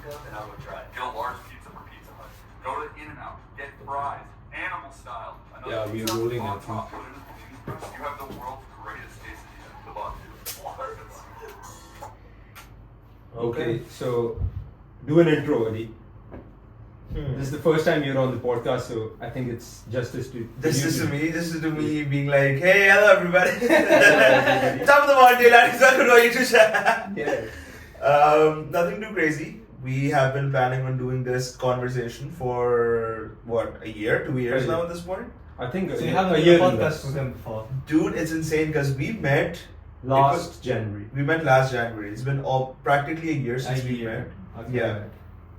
and I'll go try it. Get a large pizza from Pizza Hut. Go to In-N-Out. Get fries. Animal style. Yeah, we're rolling on it. top. Put it in the thing press. You have the world's greatest quesadilla. The box. Okay, so do an intro, Adi. This is the first time you're on the podcast, so I think it's justice to This is to me being like, hey, hello everybody. Top of the morning, lads. Welcome to our YouTube channel. Yeah. Nothing too crazy. We have been planning on doing this conversation for what, a year, 2 years now at this point? I think So you haven't a done year a podcast with him before? Dude, it's insane because we met last January. We met last January. It's been practically a year since we met. Okay. Yeah.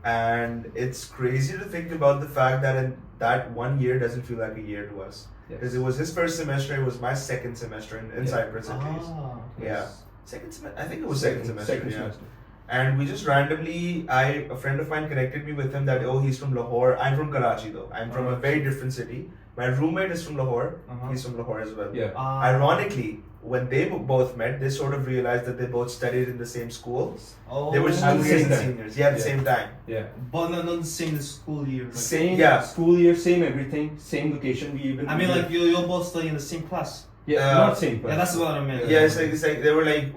And it's crazy to think about the fact that in that 1 year doesn't feel like a year to us. Because it was his first semester, it was my second semester in Cyprus at least. Yeah. Second semester? I think it was second semester. Second yeah. semester. And we just randomly, a friend of mine connected me with him that, oh, he's from Lahore. I'm from Karachi though. I'm from a very different city. My roommate is from Lahore. He's from Lahore as well. Yeah. Ironically, when they both met, they sort of realized that they both studied in the same school. Oh. They were just At the juniors same and time. seniors. Yeah, at the same time. Yeah. But not the same school year. Like, Same school year, same everything, same location. We even. I mean, like you're both studying in the same class. Yeah, not same. Yeah, that's what I meant. Yeah, it's like they were like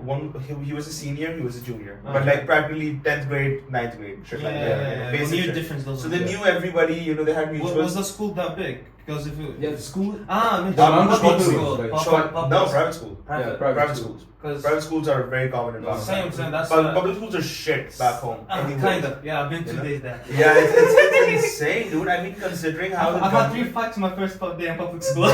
he was a senior, he was a junior, but like practically 10th grade, 9th grade, shit like that. Well, Basic year shit. difference. So they knew everybody. You know, they had mutual. Was the school that big? Because if you Yeah, the school. I mean, The amount of public people, school, right. No, private school. Yeah, Private schools. Because Private schools are very common in Pakistan. same. That's Public schools are shit back home. Anyway. kind of. Yeah, I've been 2 days there. Yeah, it's insane, dude. I mean, considering how I've had 3 fights my first day in public school.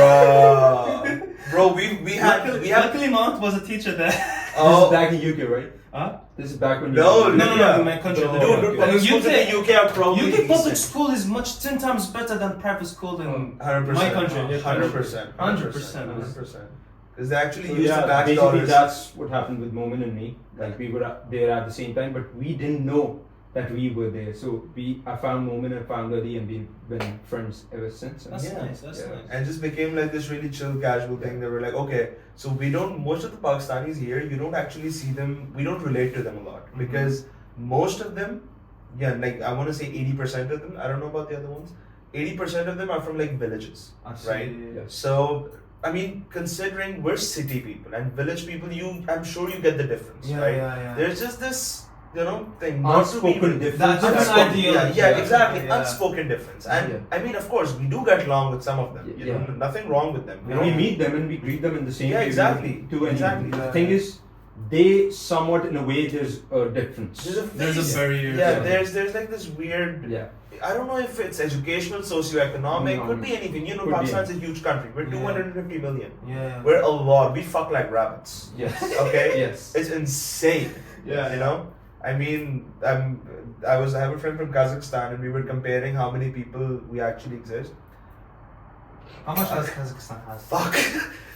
Bro, we had. Luckily, my aunt was a teacher there. This is back in UK, right? Huh? This is back when. No, No, in my country. No, Dude, okay. public schools in the UK are probably UK public decent. school is 10 times better than private school in 100%. my country. 100%. 100%. Because they actually So use the tax basically dollars. that's what happened with Momin and me. Like we were there at the same time, but we didn't know that we were there. So I found Momin and found Adi and we've been friends ever since. That's Yeah. nice. That's Yeah. nice. And just became like this really chill, casual thing. They were like, okay, so most of the Pakistanis here, you don't actually see them, we don't relate to them a lot. Because most of them, like I want to say 80% of them, I don't know about the other ones, 80% of them are from like villages, right? Yes. So, I mean, considering we're city people and village people, I'm sure you get the difference, right? Yeah. There's just this, thing. Unspoken difference. That's Unspoken, ideal. yeah, exactly. Yeah. Unspoken difference. And Yeah. I mean, of course, we do get along with some of them. You Yeah. know, nothing wrong with them. We meet them and we greet them in the same Yeah, way. exactly. Exactly. Yeah. The thing is, they somewhat in a way there's a difference. There's a barrier. Yeah, there's like this weird. Yeah. I don't know if it's educational, socioeconomic, could be anything. You know, Could be. Pakistan's a huge country. We're Yeah. 250 million. Yeah. We're a lot. We fuck like rabbits. Yes. Okay. Yes. It's insane. Yeah. You know. I mean, I have a friend from Kazakhstan, and we were comparing how many people we actually exist. How much does Kazakhstan has? Fuck.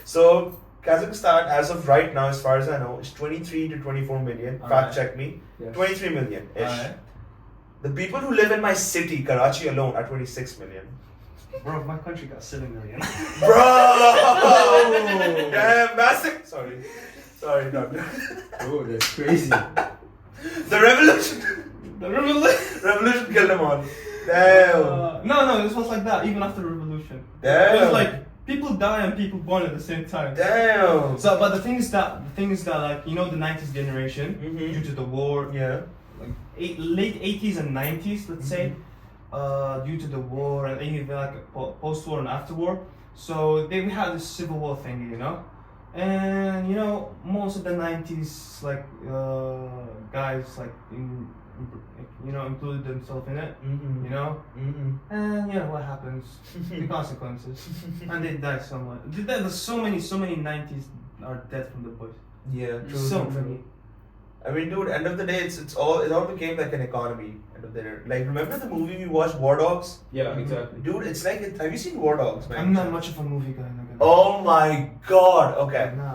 So Kazakhstan, as of right now, as far as I know, is 23 to 24 million. Fact Alright. check me. Yes. 23 million ish. Alright. The people who live in my city, Karachi alone, are 26 million. Bro, my country got 7 million. Bro! Damn, massive. Sorry, no. Oh, that's crazy. The revolution. Revolution killed them all. Damn. No, this was like that even after the revolution. Damn. It was like people die and people born at the same time. Damn. So, but the thing is that like the 90s generation due to the war, Yeah. like late 80s and 90s, let's say, due to the war and even like post-war and after-war. So we had this civil war thing, and most of the 90s like guys like included themselves in it, and what happens, the consequences, and they die somewhat. There's so many 90s are dead from the boys. Yeah. So many. I mean, dude, end of the day, it all became like an economy. End of the day, like remember the movie we watched, War Dogs? Yeah, exactly. Dude, it's like, have you seen War Dogs, man? I'm not much of a movie guy. Oh my god. Okay. Nah,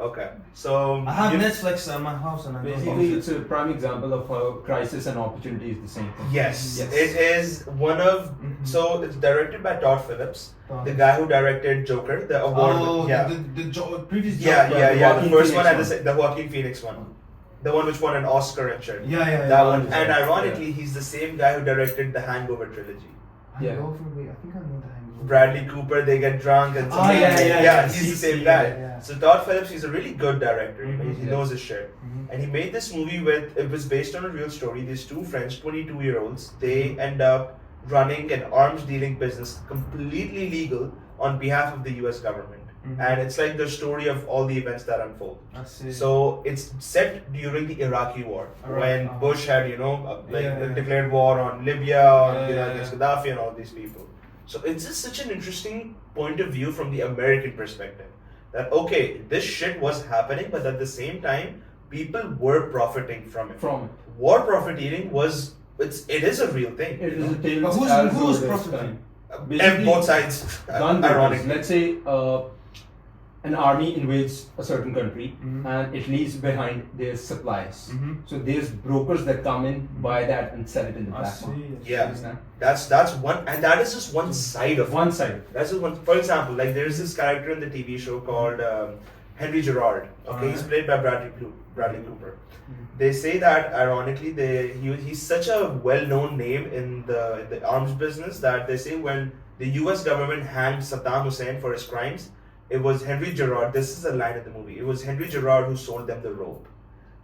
Okay. So I have Netflix at my house and I don't Basically, watch it's a prime example of how crisis and opportunity is the same thing. Yes, Yes. it is one of. So it's directed by Todd Phillips, it. the guy who directed Joker, the award. Oh, yeah. the previous Yeah, Joker. the Joaquin first one Phoenix and the Joaquin Phoenix one. the one which won an Oscar and shit. Yeah. That one. yeah. And ironically, he's the same guy who directed the Hangover trilogy. Yeah. Hangover, I think I know the Hangover. Bradley Cooper, they get drunk and Oh, yeah. he's the same Yeah, guy. yeah. So Todd Phillips, he's a really good director. You know, Mhm. he knows his shit. Mhm. And he made this movie it was based on a real story. These two friends, 22-year-olds, they end up running an arms dealing business completely legal on behalf of the US government. Mhm. And it's like the story of all the events that unfold. I see. So it's set during the Iraqi war Alright, when Bush had, Yeah. declared war on Libya, Yeah. against Gaddafi and all these people. So it's just such an interesting point of view from the American perspective. That okay, this shit was happening, but at the same time, people were profiting from it. From it. War profiteering it is a real thing. It you is know? a tale But as who's old as profiting? time. And Basically, both sides, gun brokers. ironically. Let's say an army invades a certain country Mhm. and it leaves behind their supplies. Mhm. So there's brokers that come in, buy that, and sell it in the I black see. market. Yeah. Understand? That's one, and that is just one side of it. One side. That's just one. For example, like there's this character in the TV show called Henry Gerard. Okay, he's played by Bradley Cooper. They say that ironically, he's such a well-known name in the arms business that they say when the U.S. government hanged Saddam Hussein for his crimes, it was Henry Gerard. This is a line in the movie. It was Henry Gerard who sold them the rope.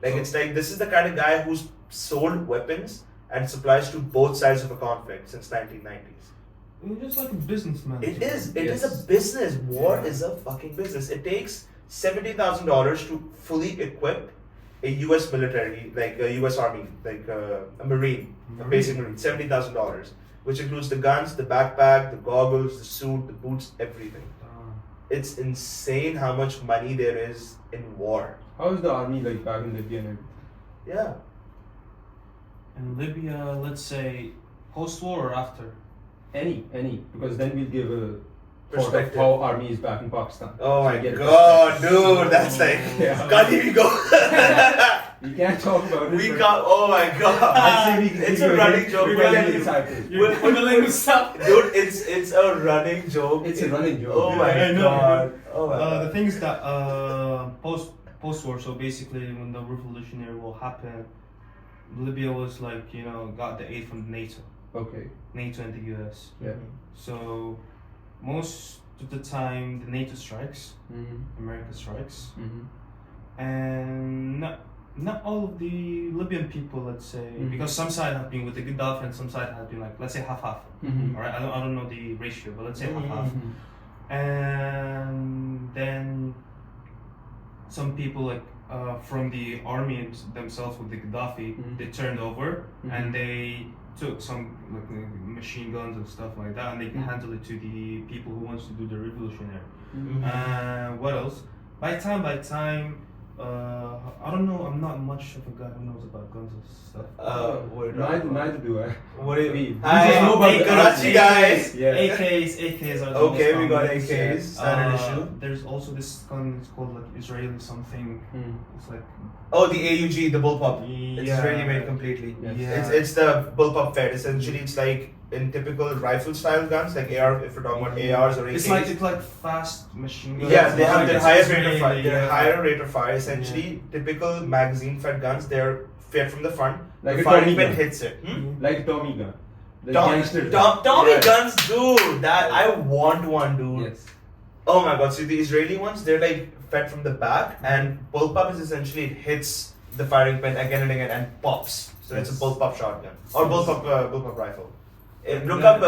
Like it's like this is the kind of guy who's sold weapons and supplies to both sides of a conflict since 1990s. You're just like a businessman. It is. It is Yes. a business. War Yeah. is a fucking business. It takes $70,000 to fully equip a U.S. military, like a U.S. Army, like a Marine, a basic Marine. $70,000, which includes the guns, the backpack, the goggles, the suit, the boots, everything. It's insane how much money there is in war. How is the army like back in Libya and everything? Yeah. In Libya, let's say post-war or after? Any, because then we'll give a thought of Perspective. how army is back in Pakistan. Oh So my we get a god, perspective. dude, that's like, Yeah. can't even go. We can't talk about it. We but can't, oh my I'd god. say we can It's give a you running hint. joke. We We're can telling give you. disciples. We're Wiggling stuff. Dude, it's a running joke. It's a running joke. Oh my I know. god. Oh my The god. thing is that post-war, so basically when the revolutionary war happened, Libya was like, got the aid from NATO Okay. and the US. Yeah. So most of the time the NATO strikes, Mm-hmm. America strikes, Mm-hmm. and not all of the Libyan people, let's say, Mhm. because some side have been with the Gaddafi and some side have been like, let's say half-half. Mm-hmm. All right, I don't know the ratio, but let's say half-half. Mm-hmm. And then some people like from the army themselves with the Gaddafi, Mhm. they turned over Mhm. and they took some like machine guns and stuff like that, and they Mhm. handled it to the people who wants to do the revolutionary. Mm-hmm. What else? By time, I don't know. I'm not much of a guy who knows about guns and stuff. Neither do I. What do you We Hi, just know about hey, the Karachi army. guys. Yeah. AKs are the Okay, most we got common. AKs. Standard issue. There's also this gun. It's called like Israeli something. Mm. It's like Oh, the AUG, the bullpup. It's Yeah. Israeli made completely. Yes. It's the bullpup fed. Essentially, it's like in typical rifle style guns, like AR. If we're talking about ARs or AKs. it's like fast machine guns. Yeah, they have Like the it's higher rate of Israeli, fire. They're yeah. higher rate of fire. Essentially, typical magazine-fed guns. They're fed from the front. Like the a firing Tommy pin gun. hits it. Like a Tommy gun. The Tom- gangster Tommy Yeah. guns, dude. That I want one, dude. Yes. Oh my god! See, the Israeli ones, they're like fed from the back, and bullpup is essentially it hits the firing pin again and again and pops. So it's a Yes. bullpup shotgun or bullpup rifle. Look Yeah. up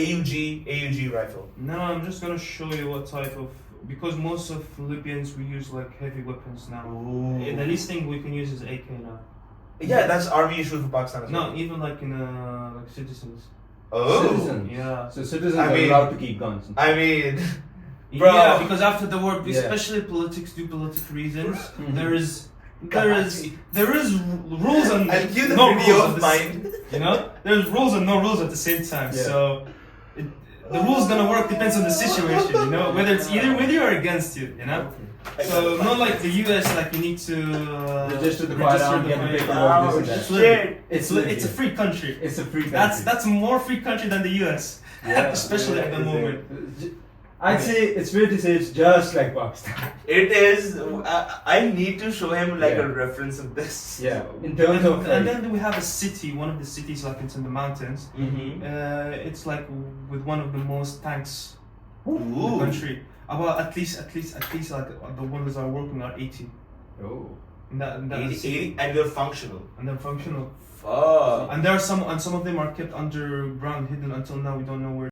AUG rifle. No, I'm just gonna show you what type of, because most of Libyans we use like heavy weapons now. The least thing we can use is AK now. Yeah, that's army issued for Pakistan as well. No, even like in like citizens. Oh. Citizens. Yeah. So citizens I are mean- allowed to keep guns. I mean, Bro. Yeah, because after the war, Yeah. especially political reasons, Mhm. there is rules and I'll give the no video rules of at the mine. You know, there's rules and no rules at the same time. Yeah. So the rules gonna work depends on the situation. You know, whether it's either with you or against you. You know. So not like the US, like you need to Register the register firearm, the get the firearm. paperwork, Oh, this and that. It's Libya. shit. It's Libya. it's a free country. It's a free country. That's more free country than the US, Yeah. especially at the Yeah. moment. I'd say it's fair to say it's just like Pakistan. It is. I need to show him like Yeah. a reference of this. Yeah, in terms of and like, then we have a city, one of the cities like it's in the mountains. Mm-hmm. It's like with one of the most tanks in the Ooh. country. About at least like the ones that are working are 80. oh, And that is 80, and they're functional. and they're functional. Fuck. And there are some of them are kept underground, hidden until now. We don't know where.